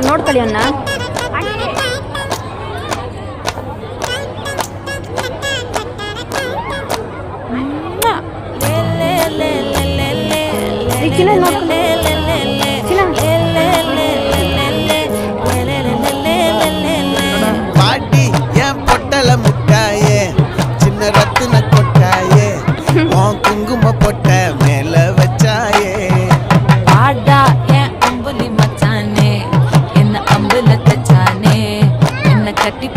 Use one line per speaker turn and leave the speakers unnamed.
ನೋಡ್ಕೊಳ್ಳಿ ಅಣ್ಣ. ಚಿನ್ನ ನೋಡ್ಕೊಳ್ಳಿ
பாட்டி என் பொட்டல முட்டாயே சின்ன ரத்தின கொட்டாயே உன் குங்கும பொட்ட மேல வச்சாயே
ஆடா என் அம்புலி மச்சானே என்ன அம்புல தச்சானே என்ன கட்டி